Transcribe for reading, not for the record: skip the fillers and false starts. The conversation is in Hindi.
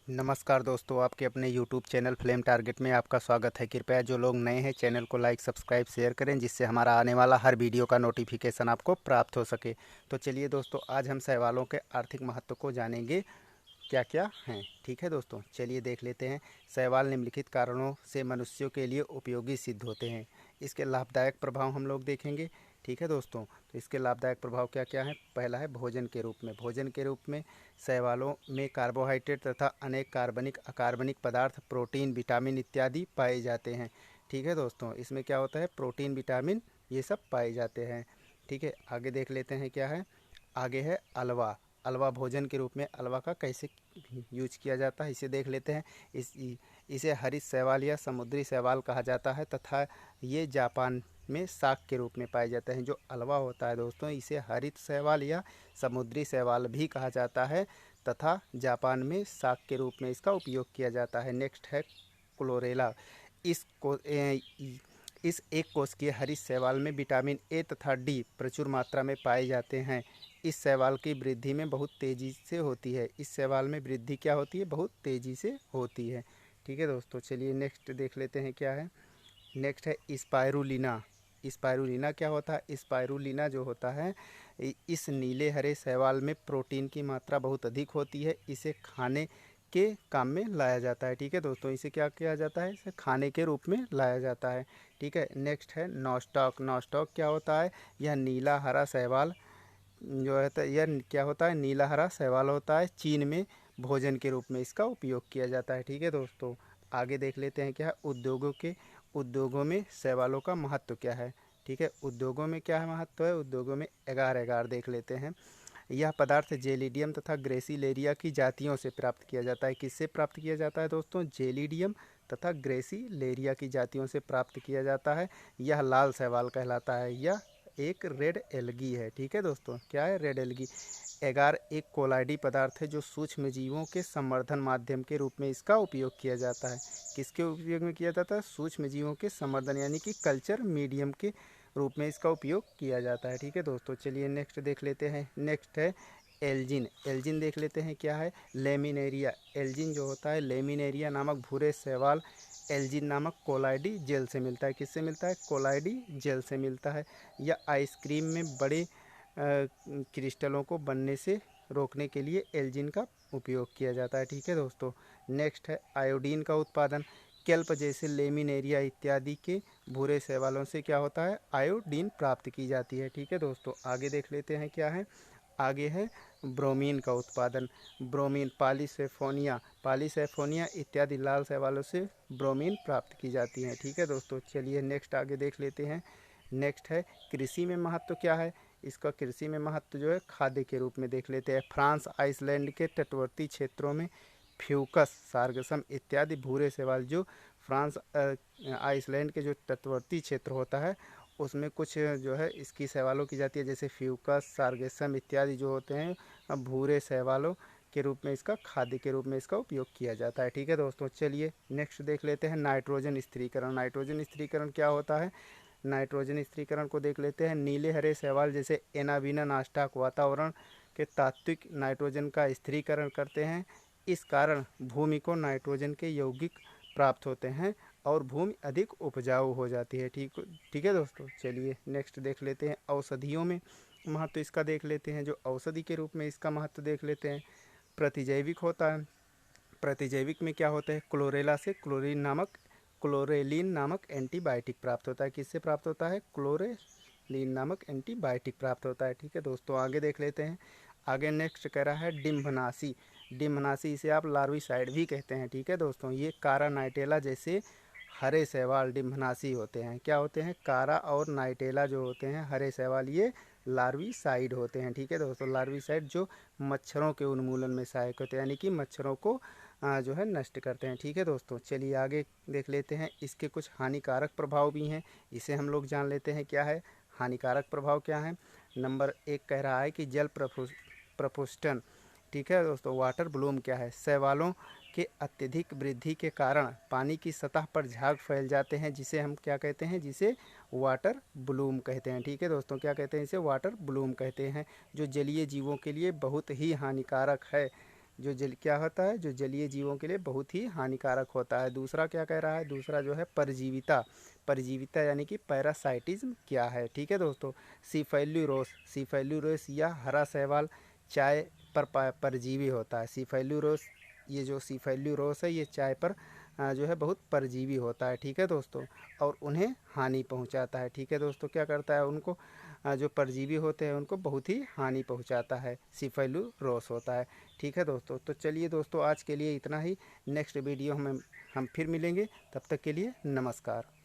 नमस्कार दोस्तों, आपके अपने YouTube चैनल फ्लेम टारगेट में आपका स्वागत है। कृपया जो लोग नए हैं चैनल को लाइक सब्सक्राइब शेयर करें, जिससे हमारा आने वाला हर वीडियो का नोटिफिकेशन आपको प्राप्त हो सके। तो चलिए दोस्तों, आज हम शैवालों के आर्थिक महत्व को जानेंगे, क्या क्या हैं। ठीक है दोस्तों, चलिए देख लेते हैं। शैवाल निम्नलिखित कारणों से मनुष्यों के लिए उपयोगी सिद्ध होते हैं। इसके लाभदायक प्रभाव हम लोग देखेंगे। ठीक है दोस्तों, तो इसके लाभदायक प्रभाव क्या क्या हैं। पहला है भोजन के रूप में। भोजन के रूप में शैवालों में कार्बोहाइड्रेट तथा अनेक कार्बनिक अकार्बनिक पदार्थ, प्रोटीन, विटामिन इत्यादि पाए जाते हैं। ठीक है दोस्तों, इसमें क्या होता है, प्रोटीन, विटामिन ये सब पाए जाते हैं। ठीक है, आगे देख लेते हैं क्या है। आगे है अलवा। अलवा भोजन के रूप में अलवा का कैसे यूज किया जाता है, इसे देख लेते हैं। इसे हरित शैवाल या समुद्री शैवाल कहा जाता है तथा ये जापान में शाक के रूप में पाए जाते हैं। जो अलवा होता है दोस्तों, इसे हरित शैवाल या समुद्री शैवाल भी कहा जाता है तथा जापान में शाक के रूप में इसका उपयोग किया जाता है। नेक्स्ट है क्लोरेला। इस को इस एक कोशिकीय हरित शैवाल में विटामिन ए तथा डी प्रचुर मात्रा में पाए जाते हैं। इस शैवाल की वृद्धि में बहुत तेज़ी से होती है। इस शैवाल में वृद्धि क्या होती है, बहुत तेज़ी से होती है। ठीक है दोस्तों, चलिए नेक्स्ट देख लेते हैं क्या है। नेक्स्ट है स्पायरुलिना। स्पायरुलिना क्या होता है। स्पायरुलिना जो होता है, इस नीले हरे शैवाल में प्रोटीन की मात्रा बहुत अधिक होती है। इसे खाने के काम में लाया जाता है। ठीक है दोस्तों, इसे क्या किया जाता है, इसे खाने के रूप में लाया जाता है। ठीक है, नेक्स्ट है नॉस्टॉक। नॉस्टॉक क्या होता है, यह नीला हरा शैवाल जो है, तो यह क्या होता है, नीला हरा शैवाल होता है। चीन में भोजन के रूप में इसका उपयोग किया जाता है। ठीक है दोस्तों, आगे देख लेते हैं क्या है। उद्योगों में शैवालों का महत्व क्या है। ठीक है, उद्योगों में क्या है महत्व है, उद्योगों में एगार एगार देख लेते हैं। यह पदार्थ जेलिडियम तथा ग्रेसिलेरिया की जातियों से प्राप्त किया जाता है। किससे प्राप्त किया जाता है दोस्तों, जेलिडियम तथा ग्रेसिलेरिया की जातियों से प्राप्त किया जाता है। यह लाल शैवाल कहलाता है। यह एक रेड एल्गी है। ठीक है दोस्तों, क्या है, रेड एल्गी। एगार एक कोलाइडी पदार्थ है जो सूक्ष्म जीवों के संवर्धन माध्यम के रूप में इसका उपयोग किया जाता है। किसके उपयोग में किया जाता है, सूक्ष्म जीवों के संवर्धन यानी कि कल्चर मीडियम के रूप में इसका उपयोग किया जाता है। ठीक है दोस्तों, चलिए नेक्स्ट देख लेते हैं। नेक्स्ट है एल्जिन। एल्जिन देख लेते हैं क्या है, लेमिनेरिया। एल्जिन जो होता है, लेमिनेरिया नामक भूरे शैवाल एल्जिन नामक कोलाइडी जेल से मिलता है। किससे मिलता है, कोलाइडी जेल से मिलता है। यह आइसक्रीम में बड़े क्रिस्टलों को बनने से रोकने के लिए एल्जिन का उपयोग किया जाता है। ठीक है दोस्तों, नेक्स्ट है आयोडीन का उत्पादन। केल्प जैसे लेमिनेरिया इत्यादि के भूरे शैवालों से क्या होता है, आयोडीन प्राप्त की जाती है। ठीक है दोस्तों, आगे देख लेते हैं क्या है। आगे है ब्रोमीन का उत्पादन। ब्रोमीन पॉलीसैफोनिया इत्यादि लाल शैवालों से ब्रोमीन प्राप्त की जाती है। ठीक है दोस्तों, चलिए नेक्स्ट आगे देख लेते हैं। नेक्स्ट है कृषि में महत्व क्या है। इसका कृषि में महत्व जो है, खाद्य के रूप में देख लेते हैं। फ्रांस आइसलैंड के तटवर्ती क्षेत्रों में फ्यूकस, सार्गसम इत्यादि भूरे शैवाल जो फ्रांस आइसलैंड के जो तटवर्ती क्षेत्र होता है, उसमें कुछ जो है इसकी शैवालों की जाती है, जैसे फ्यूकस, सार्गसम इत्यादि जो होते हैं भूरे शैवालों के रूप में इसका खाद्य के रूप में इसका उपयोग किया जाता है। ठीक है दोस्तों, चलिए नेक्स्ट देख लेते हैं नाइट्रोजन स्थिरीकरण। नाइट्रोजन स्थिरीकरण क्या होता है, नाइट्रोजन स्थिरीकरण को देख लेते हैं। नीले हरे शैवाल जैसे एनाबीना नास्टाक वातावरण के तात्विक नाइट्रोजन का स्थिरीकरण करते हैं। इस कारण भूमि को नाइट्रोजन के यौगिक प्राप्त होते हैं और भूमि अधिक उपजाऊ हो जाती है। ठीक है दोस्तों, चलिए नेक्स्ट देख लेते हैं। औषधियों में महत्व इसका देख लेते हैं। जो औषधि के रूप में इसका महत्व देख लेते हैं। प्रतिजैविक होता है। प्रतिजैविक में क्या होता है, क्लोरेला से क्लोरेलिन नामक एंटीबायोटिक प्राप्त होता है। किससे प्राप्त होता है, क्लोरेलिन नामक एंटीबायोटिक प्राप्त होता है। ठीक है दोस्तों, आगे देख लेते हैं। आगे नेक्स्ट कह रहा है डिम्भनासी। डिम्भनासी इसे आप लार्विसाइड भी कहते हैं। ठीक है दोस्तों, ये कारा नाइटेला जैसे हरे शैवाल डिम्भनासी होते हैं। क्या होते हैं, कारा और नाइटेला जो होते हैं हरे शैवाल, ये लार्विसाइड होते हैं। ठीक है दोस्तों, लार्विसाइड जो मच्छरों के उन्मूलन में सहायक होते हैं, यानी कि मच्छरों को जो है नष्ट करते हैं। ठीक है दोस्तों, चलिए आगे देख लेते हैं। इसके कुछ हानिकारक प्रभाव भी हैं, इसे हम लोग जान लेते हैं क्या है। हानिकारक प्रभाव क्या है, नंबर 1 कह रहा है कि जल प्रपुष्टन। ठीक है दोस्तों, वाटर ब्लूम क्या है, शैवालों के अत्यधिक वृद्धि के कारण पानी की सतह पर झाग फैल जाते हैं, जिसे हम क्या कहते हैं, जिसे वाटर ब्लूम कहते हैं। ठीक है दोस्तों, क्या कहते हैं, इसे वाटर ब्लूम कहते हैं, जो जलीय जीवों के लिए बहुत ही हानिकारक है। जो जल क्या होता है, जो जलीय जीवों के लिए बहुत ही हानिकारक होता है। दूसरा क्या कह रहा है, दूसरा जो है परजीविता। परजीविता यानी कि पैरासाइटिज्म क्या है, ठीक है दोस्तों। सीफेल्यूरोस, सीफेल्यूरोस या हरा शैवाल चाय पर परजीवी होता है। सीफेल्यूरोस, ये जो सीफेल्यूरोस है ये चाय पर जो है बहुत परजीवी होता है, ठीक है दोस्तों, और उन्हें हानि पहुंचाता है, ठीक है दोस्तों। क्या करता है उनको, जो परजीवी होते हैं उनको बहुत ही हानि पहुंचाता है, सीफेल्यूरोस होता है, ठीक है दोस्तों। तो चलिए दोस्तों, आज के लिए इतना ही। नेक्स्ट वीडियो में हम फिर मिलेंगे, तब तक के लिए नमस्कार।